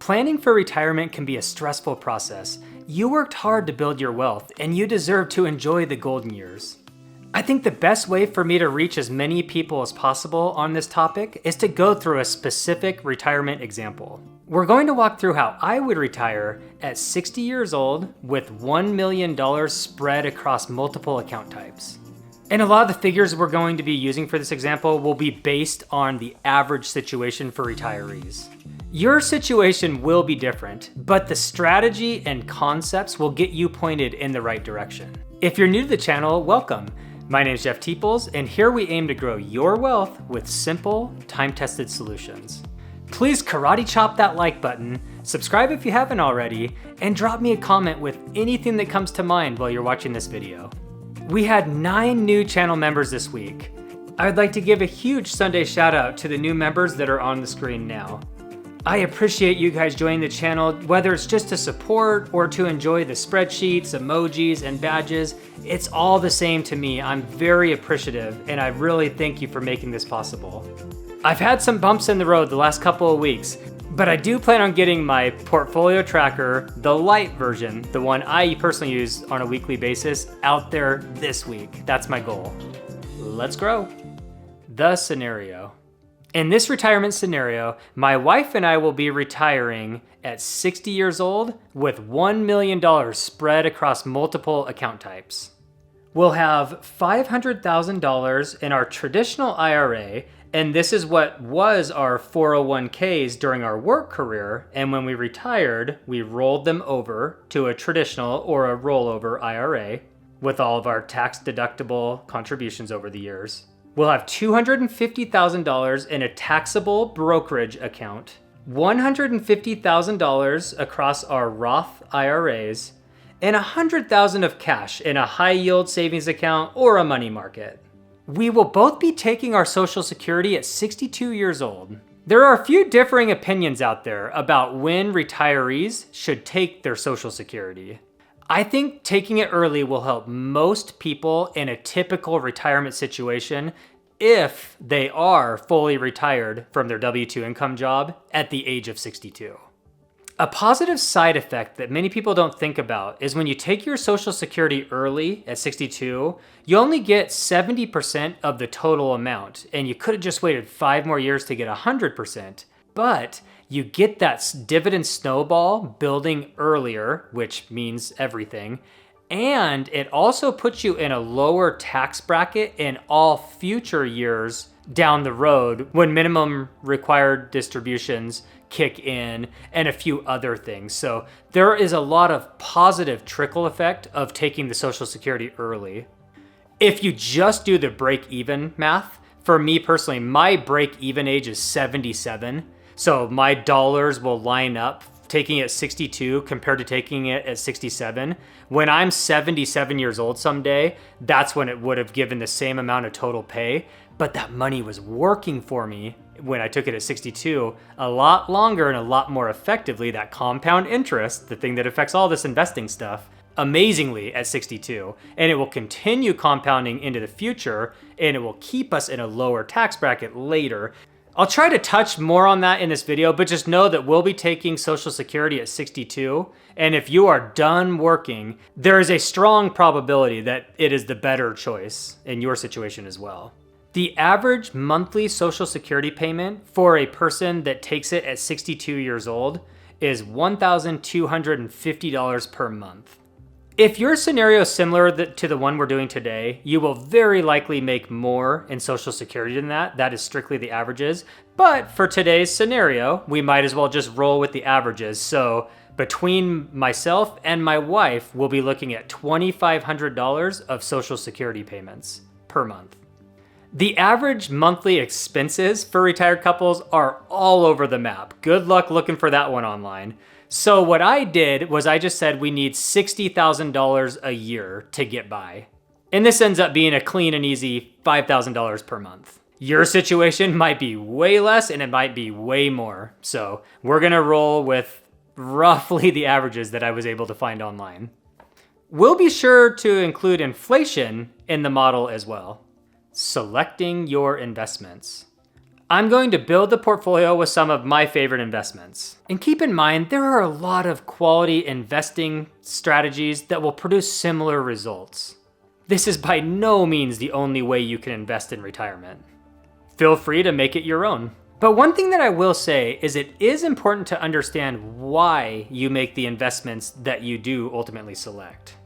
Planning for retirement can be a stressful process. You worked hard to build your wealth, and you deserve to enjoy the golden years. I think the best way for me to reach as many people as possible on this topic is to go through a specific retirement example. We're going to walk through how I would retire at 60 years old with $1 million spread across multiple account types. And a lot of the figures we're going to be using for this example will be based on the average situation for retirees. Your situation will be different, but the strategy and concepts will get you pointed in the right direction. If you're new to the channel, welcome. My name is Jeff Teeples, and here we aim to grow your wealth with simple, time-tested solutions. Please karate chop that like button, subscribe if you haven't already, and drop me a comment with anything that comes to mind while you're watching this video. We had 9 new channel members this week. I'd like to give a huge Sunday shout out to the new members that are on the screen now. I appreciate you guys joining the channel, whether it's just to support or to enjoy the spreadsheets, emojis, and badges. It's all the same to me. I'm very appreciative, and I really thank you for making this possible. I've had some bumps in the road the last couple of weeks, but I do plan on getting my portfolio tracker, the light version, the one I personally use on a weekly basis, out there this week. That's my goal. Let's grow. The scenario. In this retirement scenario, my wife and I will be retiring at 60 years old with $1 million spread across multiple account types. We'll have $500,000 in our traditional IRA, and this is what was our 401ks during our work career, and when we retired, we rolled them over to a traditional or a rollover IRA with all of our tax-deductible contributions over the years. We'll have $250,000 in a taxable brokerage account, $150,000 across our Roth IRAs, and $100,000 of cash in a high-yield savings account or a money market. We will both be taking our Social Security at 62 years old. There are a few differing opinions out there about when retirees should take their Social Security. I think taking it early will help most people in a typical retirement situation if they are fully retired from their W-2 income job at the age of 62. A positive side effect that many people don't think about is when you take your Social Security early at 62, you only get 70% of the total amount, and you could have just waited 5 more years to get 100%. But you get that dividend snowball building earlier, which means everything. And it also puts you in a lower tax bracket in all future years down the road when minimum required distributions kick in and a few other things. So there is a lot of positive trickle effect of taking the Social Security early. If you just do the break-even math, for me personally, my break-even age is 77. So my dollars will line up taking it at 62 compared to taking it at 67. When I'm 77 years old someday, that's when it would have given the same amount of total pay. But that money was working for me when I took it at 62 a lot longer and a lot more effectively. That compound interest, the thing that affects all this investing stuff, amazingly at 62. And it will continue compounding into the future, and it will keep us in a lower tax bracket later. I'll try to touch more on that in this video, but just know that we'll be taking Social Security at 62. And if you are done working, there is a strong probability that it is the better choice in your situation as well. The average monthly Social Security payment for a person that takes it at 62 years old is $1,250 per month. If your scenario is similar to the one we're doing today, you will very likely make more in Social Security than that. That is strictly the averages. But for today's scenario, we might as well just roll with the averages. So between myself and my wife, we'll be looking at $2,500 of Social Security payments per month. The average monthly expenses for retired couples are all over the map. Good luck looking for that one online. So what I did was I just said we need $60,000 a year to get by. And this ends up being a clean and easy $5,000 per month. Your situation might be way less and it might be way more. So we're gonna roll with roughly the averages that I was able to find online. We'll be sure to include inflation in the model as well. Selecting your investments. I'm going to build the portfolio with some of my favorite investments. And keep in mind, there are a lot of quality investing strategies that will produce similar results. This is by no means the only way you can invest in retirement. Feel free to make it your own. But one thing that I will say is it is important to understand why you make the investments that you do ultimately select.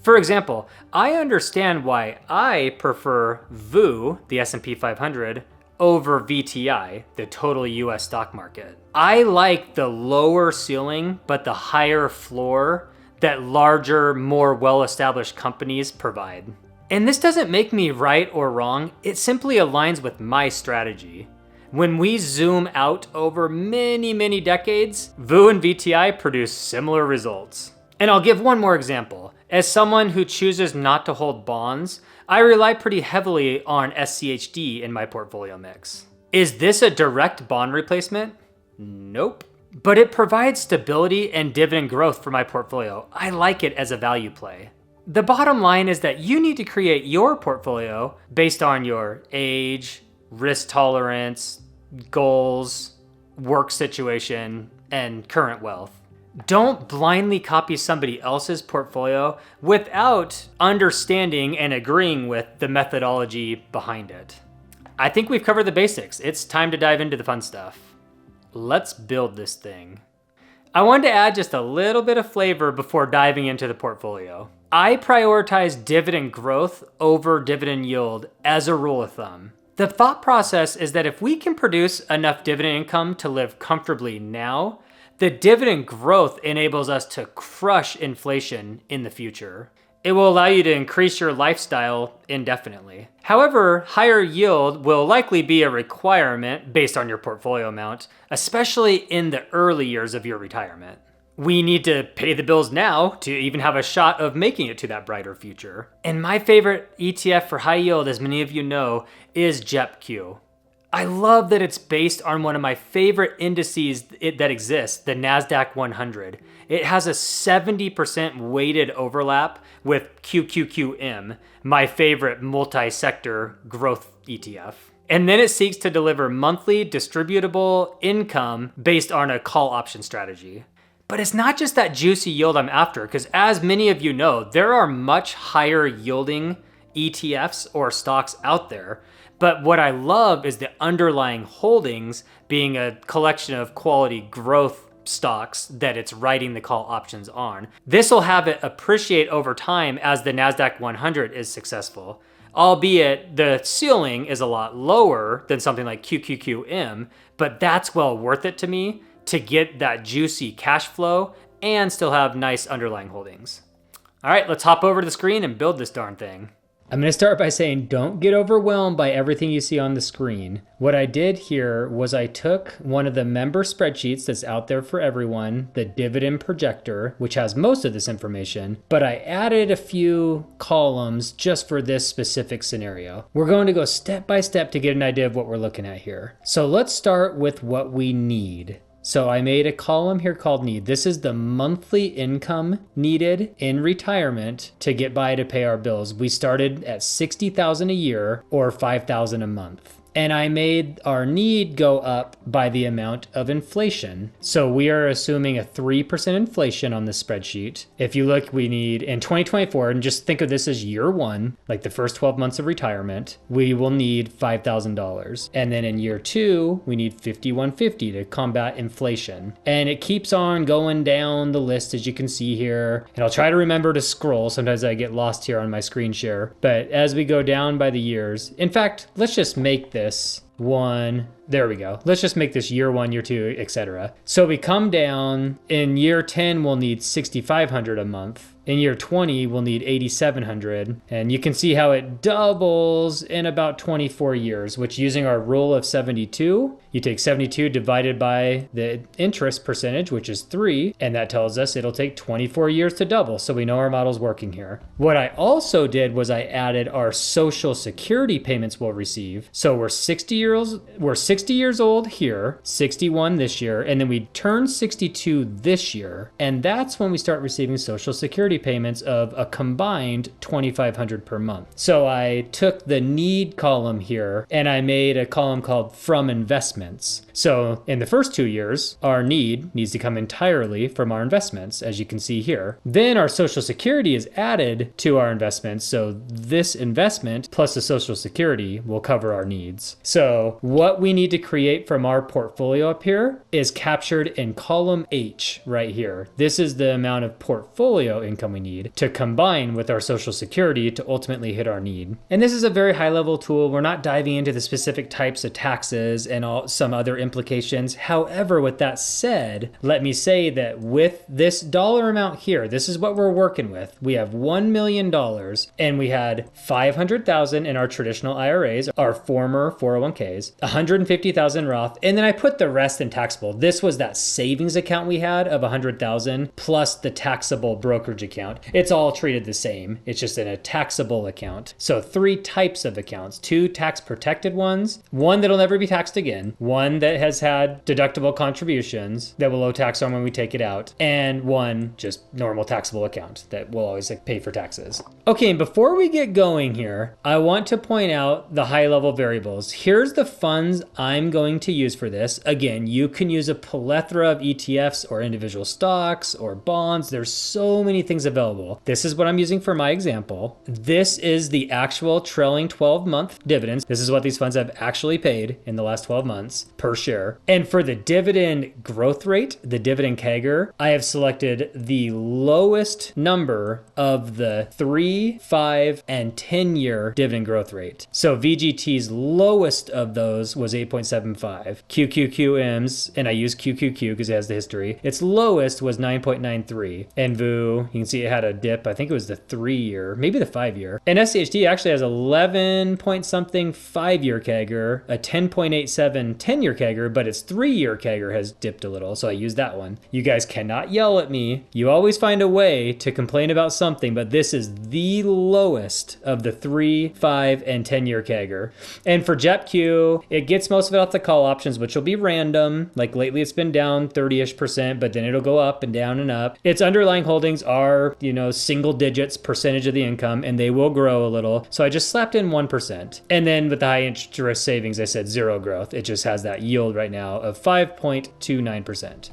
For example, I understand why I prefer VU, the S&P 500, over VTI, the total US stock market. I like the lower ceiling, but the higher floor that larger, more well-established companies provide. And this doesn't make me right or wrong, it simply aligns with my strategy. When we zoom out over many decades, VU and VTI produce similar results. And I'll give one more example. As someone who chooses not to hold bonds, I rely pretty heavily on SCHD in my portfolio mix. Is this a direct bond replacement? Nope. But it provides stability and dividend growth for my portfolio. I like it as a value play. The bottom line is that you need to create your portfolio based on your age, risk tolerance, goals, work situation, and current wealth. Don't blindly copy somebody else's portfolio without understanding and agreeing with the methodology behind it. I think we've covered the basics. It's time to dive into the fun stuff. Let's build this thing. I wanted to add just a little bit of flavor before diving into the portfolio. I prioritize dividend growth over dividend yield as a rule of thumb. The thought process is that if we can produce enough dividend income to live comfortably now, the dividend growth enables us to crush inflation in the future. It will allow you to increase your lifestyle indefinitely. However, higher yield will likely be a requirement based on your portfolio amount, especially in the early years of your retirement. We need to pay the bills now to even have a shot of making it to that brighter future. And my favorite ETF for high yield, as many of you know, is JEPQ. I love that it's based on one of my favorite indices that exists, the NASDAQ 100. It has a 70% weighted overlap with QQQM, my favorite multi-sector growth ETF. And then it seeks to deliver monthly distributable income based on a call option strategy. But it's not just that juicy yield I'm after, because as many of you know, there are much higher yielding ETFs or stocks out there. But what I love is the underlying holdings being a collection of quality growth stocks that it's writing the call options on. This will have it appreciate over time as the NASDAQ 100 is successful, albeit the ceiling is a lot lower than something like QQQM, but that's well worth it to me to get that juicy cash flow and still have nice underlying holdings. All right, let's hop over to the screen and build this darn thing. I'm going to start by saying don't get overwhelmed by everything you see on the screen. What I did here was I took one of the member spreadsheets that's out there for everyone, the dividend projector, which has most of this information, but I added a few columns just for this specific scenario. We're going to go step by step to get an idea of what we're looking at here. So let's start with what we need. So I made a column here called need. This is the monthly income needed in retirement to get by to pay our bills. We started at $60,000 a year or $5,000 a month. And I made our need go up by the amount of inflation. So we are assuming a 3% inflation on this spreadsheet. If you look, we need in 2024, and just think of this as year one, like the first 12 months of retirement, we will need $5,000. And then in year two, we need $5,150 to combat inflation. And it keeps on going down the list, as you can see here. And I'll try to remember to scroll. Sometimes I get lost here on my screen share. But as we go down by the years, in fact, let's just make this one. There we go. Let's just make this year one, year two, etc. So we come down. In year 10, we'll need $6,500 a month. In year 20, we'll need $8,700. And you can see how it doubles in about 24 years, which using our rule of 72, you take 72 divided by the interest percentage, which is 3, and that tells us it'll take 24 years to double. So we know our model's working here. What I also did was I added our Social Security payments we'll receive. So we're 60 60 years old here, 61 this year, and then we turn 62 this year, and that's when we start receiving Social Security payments of a combined $2,500 per month. So I took the need column here and I made a column called from investments. So in the first 2 years, our need needs to come entirely from our investments, as you can see here. Then our Social Security is added to our investments. So this investment plus the Social Security will cover our needs. So what we need to create from our portfolio up here is captured in column H right here. This is the amount of portfolio income we need to combine with our Social Security to ultimately hit our need. And this is a very high level tool. We're not diving into the specific types of taxes and some other implications. However, with that said, let me say that with this dollar amount here, this is what we're working with. We have $1 million and we had 500,000 in our traditional IRAs, our former 401ks, 150,000 Roth, and then I put the rest in taxable. This was that savings account we had of 100,000 plus the taxable brokerage account. It's all treated the same. It's just in a taxable account. So 3 types of accounts, 2 tax protected ones, one that'll never be taxed again, one that has had deductible contributions that will owe tax on when we take it out, and one just normal taxable account that will always pay for taxes. Okay, and before we get going here, I want to point out the high level variables. Here's the funds I'm going to use for this. Again, you can use a plethora of ETFs or individual stocks or bonds. There's so many things available. This is what I'm using for my example. This is the actual trailing 12-month dividends. This is what these funds have actually paid in the last 12 months per share. And for the dividend growth rate, the dividend CAGR, I have selected the lowest number of the 3, 5, and 10-year dividend growth rate. So VGT's lowest of those was 8.75. QQQM's, and I use QQQ because it has the history, its lowest was 9.93. And VU, you can see it had a dip. I think it was the 3-year, maybe the 5-year. And SCHD actually has 11 point something 5-year CAGR, a 10.87 10-year CAGR, but its 3-year CAGR has dipped a little. So I use that one. You guys cannot yell at me. You always find a way to complain about something, but this is the lowest of the 3, 5, and 10-year CAGR. And for JEPQ, it gets most of it off the call options, which will be random. Like lately it's been down 30-ish%, but then it'll go up and down and up. Its underlying holdings are, single digits percentage of the income, and they will grow a little. So I just slapped in 1%. And then with the high interest savings, I said 0 growth. It just has that yield right now of 5.29%.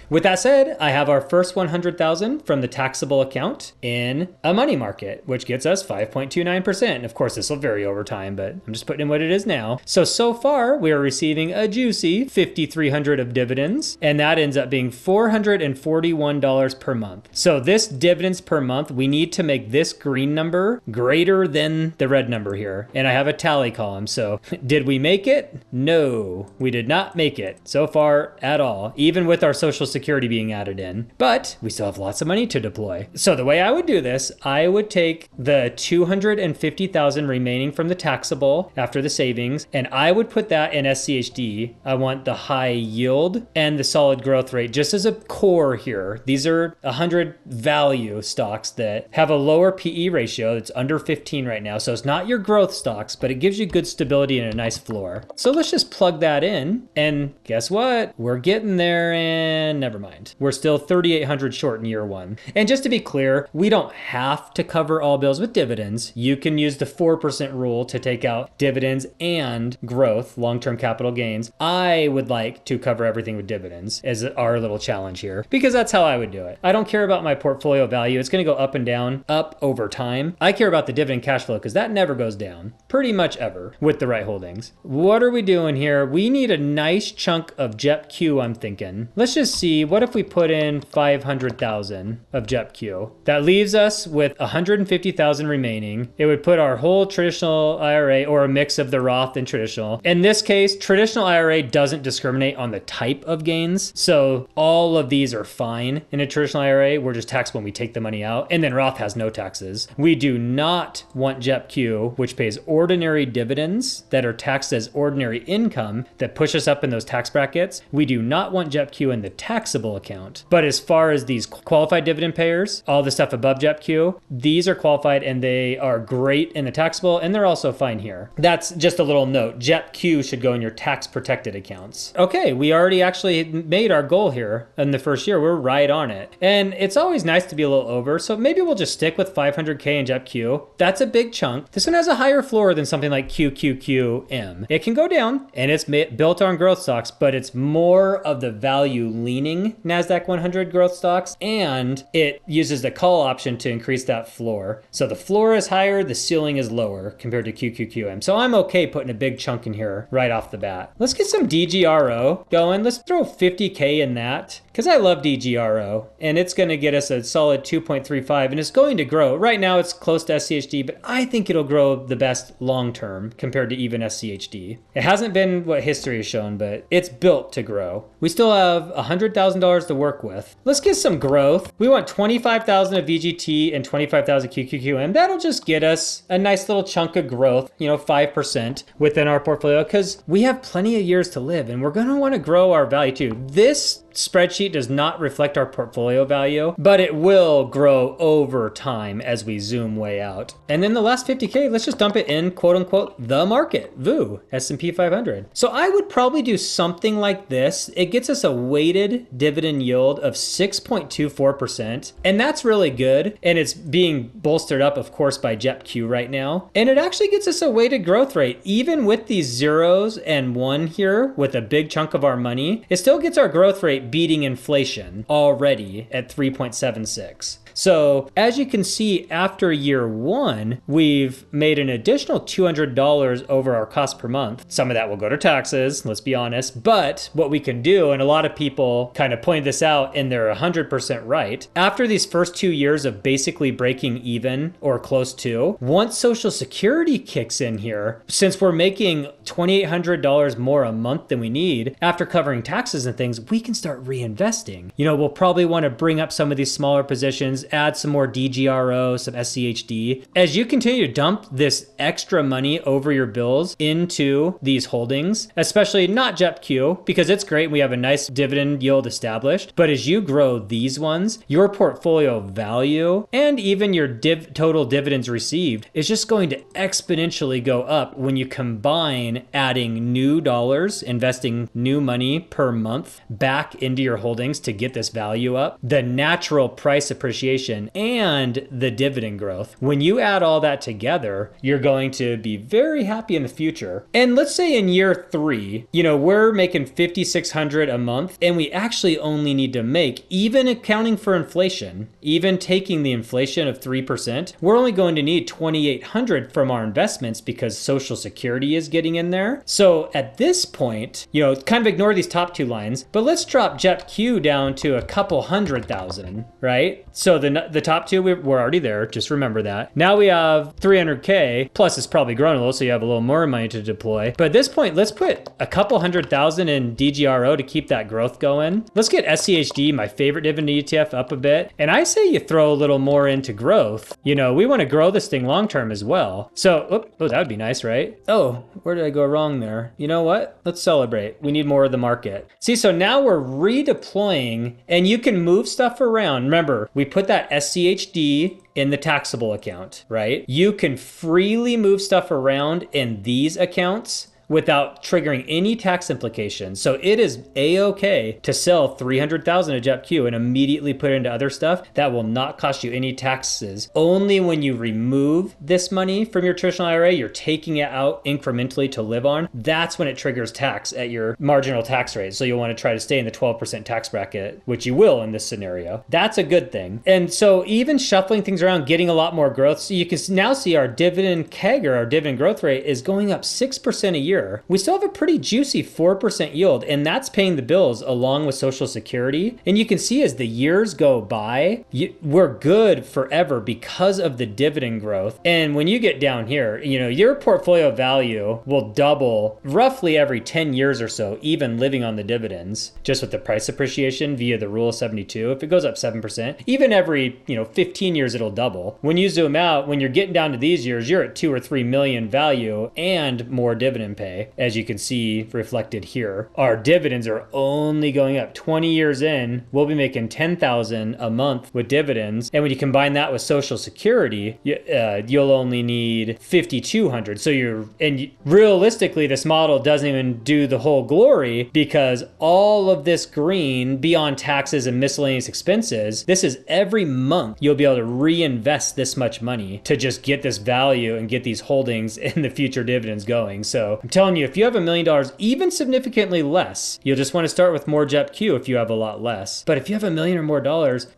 With that said, I have our first 100,000 from the taxable account in a money market, which gets us 5.29%. Of course, this will vary over time, but I'm just putting in what it is now. So far, we are receiving a juicy 5,300 of dividends, and that ends up being $441 per month. So this dividends per month, we need to make this green number greater than the red number here. And I have a tally column. So did we make it? No, we did not make it so far at all, even with our Social Security being added in, but we still have lots of money to deploy. So the way I would do this, I would take the 250,000 remaining from the taxable after the savings, and I would put that in SCHD. I want the high yield and the solid growth rate just as a core here. These are 100 value stocks that have a lower PE ratio. It's under 15 right now. So it's not your growth stocks, but it gives you good stability and a nice floor. So let's just plug that in, and guess what? We're getting there, and never mind. We're still 3,800 short in year 1. And just to be clear, we don't have to cover all bills with dividends. You can use the 4% rule to take out dividends and growth, long-term capital gains. I would like to cover everything with dividends as our little challenge here, because that's how I would do it. I don't care about my portfolio value. It's going to go up and down, up over time. I care about the dividend cash flow because that never goes down, pretty much ever, with the right holdings. What are we doing here? We need a nice chunk of JEPQ, I'm thinking. Let's just see, what if we put in 500,000 of JEPQ? That leaves us with 150,000 remaining. It would put our whole traditional IRA, or a mix of the Roth and traditional. In this case, traditional IRA doesn't discriminate on the type of gains. So all of these are fine in a traditional IRA. We're just taxed when we take the money out. And then Roth has no taxes. We do not want JEPQ, which pays ordinary dividends that are taxed as ordinary income that push us up in those tax brackets. We do not want JEPQ in the tax taxable account. But as far as these qualified dividend payers, all the stuff above JEPQ, these are qualified and they are great in the taxable, and they're also fine here. That's just a little note. JEPQ should go in your tax protected accounts. Okay, we already actually made our goal here in the first year. We're right on it. And it's always nice to be a little over, so maybe we'll just stick with 500K in JEPQ. That's a big chunk. This one has a higher floor than something like QQQM. It can go down, and it's built on growth stocks, but it's more of the value leaning NASDAQ 100 growth stocks, and it uses the call option to increase that floor. So the floor is higher, the ceiling is lower compared to QQQM. So I'm okay putting a big chunk in here right off the bat. Let's get some DGRO going. Let's throw 50K in that, because I love DGRO, and it's going to get us a solid 2.35, and it's going to grow. Right now it's close to SCHD, but I think it'll grow the best long term compared to even SCHD. It hasn't been what history has shown, but it's built to grow. We still have $100,000 to work with. Let's get some growth. We want 25,000 of VGT and 25,000 QQQM. That'll just get us a nice little chunk of growth, 5% within our portfolio, because we have plenty of years to live, and we're going to want to grow our value too. This spreadsheet does not reflect our portfolio value, but it will grow over time as we zoom way out. And then the last 50K, let's just dump it in, quote unquote, the market, VOO, S&P 500. So I would probably do something like this. It gets us a weighted dividend yield of 6.24%. And that's really good. And it's being bolstered up, of course, by JEPQ right now. And it actually gets us a weighted growth rate. Even with these zeros and one here with a big chunk of our money, it still gets our growth rate beating inflation already at 3.76. So as you can see, after year one, we've made an additional $200 over our cost per month. Some of that will go to taxes, let's be honest. But what we can do, and a lot of people kind of pointed this out and they're 100% right, after these first 2 years of basically breaking even or close to, once Social Security kicks in here, since we're making $2,800 more a month than we need, after covering taxes and things, we can start reinvesting. We'll probably want to bring up some of these smaller positions, add some more DGRO, some SCHD. As you continue to dump this extra money over your bills into these holdings, especially not JEPQ, because it's great, we have a nice dividend yield established, but as you grow these ones, your portfolio value and even your total dividends received is just going to exponentially go up when you combine adding new dollars, investing new money per month back into your holdings to get this value up, the natural price appreciation, and the dividend growth. When you add all that together, you're going to be very happy in the future. And let's say in year 3, we're making $5,600 a month, and we actually only need to make, even accounting for inflation, even taking the inflation of 3%, we're only going to need $2,800 from our investments because Social Security is getting in there. So at this point, kind of ignore these top two lines, but let's drop JEPQ down to a couple $100,000, right? So the top two, we're already there. Just remember that. Now we have 300K, plus it's probably grown a little, so you have a little more money to deploy. But at this point, let's put a couple $100,000 in DGRO to keep that growth going. Let's get SCHD, my favorite dividend ETF, up a bit. And I say you throw a little more into growth. We want to grow this thing long-term as well. So, that would be nice, right? Oh, where did I go wrong there? You know what? Let's celebrate. We need more of the market. See, so now we're redeploying, and you can move stuff around. Remember, we put that SCHD in the taxable account, right? You can freely move stuff around in these accounts without triggering any tax implications. So it is a-okay to sell 300,000 of JEPQ and immediately put it into other stuff. That will not cost you any taxes. Only when you remove this money from your traditional IRA, you're taking it out incrementally to live on. That's when it triggers tax at your marginal tax rate. So you'll want to try to stay in the 12% tax bracket, which you will in this scenario. That's a good thing. And so even shuffling things around, getting a lot more growth. So you can now see our dividend CAGR, our dividend growth rate, is going up 6% a year. We still have a pretty juicy 4% yield, and that's paying the bills along with Social Security. And you can see as the years go by, we're good forever because of the dividend growth. And when you get down here, your portfolio value will double roughly every 10 years or so, even living on the dividends, just with the price appreciation via the rule of 72. If it goes up 7%, even every 15 years, it'll double. When you zoom out, when you're getting down to these years, you're at 2 or 3 million value and more dividend paying. today, as you can see reflected here, our dividends are only going up. 20 years in, we'll be making $10,000 a month with dividends. And when you combine that with Social Security, you'll only need $5,200. So realistically, this model doesn't even do the whole glory, because all of this green beyond taxes and miscellaneous expenses, this is every month you'll be able to reinvest this much money to just get this value and get these holdings in the future dividends going. So I'm telling you, if you have $1 million, even significantly less, you'll just want to start with more JEPQ if you have a lot less. But if you have $1 million or more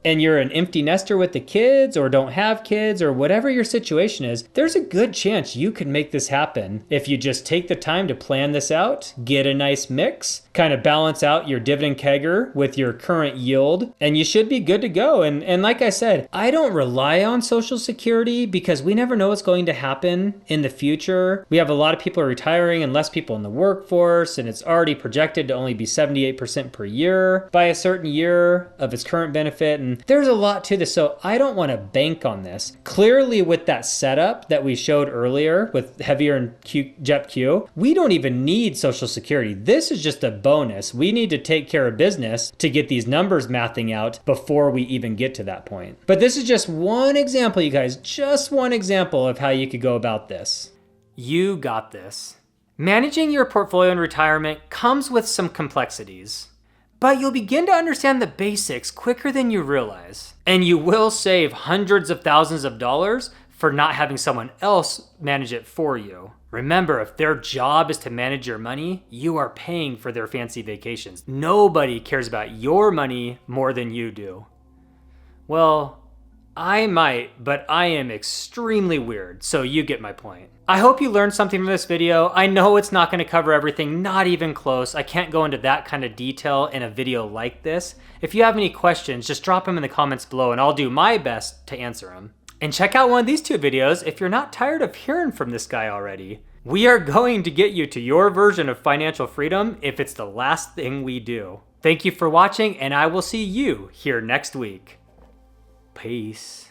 and you're an empty nester with the kids or don't have kids or whatever your situation is, there's a good chance you can make this happen if you just take the time to plan this out, get a nice mix, kind of balance out your dividend kegger with your current yield, and you should be good to go. And like I said, I don't rely on Social Security because we never know what's going to happen in the future. We have a lot of people retiring and less people in the workforce, and it's already projected to only be 78% per year by a certain year of its current benefit. And there's a lot to this, so I don't want to bank on this. Clearly, with that setup that we showed earlier with heavier and JEPQ, we don't even need Social Security. This is just a bonus. We need to take care of business to get these numbers mathing out before we even get to that point. But this is just one example, you guys, just one example of how you could go about this. You got this. Managing your portfolio in retirement comes with some complexities, but you'll begin to understand the basics quicker than you realize. And you will save hundreds of thousands of dollars for not having someone else manage it for you. Remember, if their job is to manage your money, you are paying for their fancy vacations. Nobody cares about your money more than you do. Well, I might, but I am extremely weird, so you get my point. I hope you learned something from this video. I know it's not going to cover everything, not even close. I can't go into that kind of detail in a video like this. If you have any questions, just drop them in the comments below and I'll do my best to answer them. And check out one of these two videos if you're not tired of hearing from this guy already. We are going to get you to your version of financial freedom if it's the last thing we do. Thank you for watching, and I will see you here next week. Peace.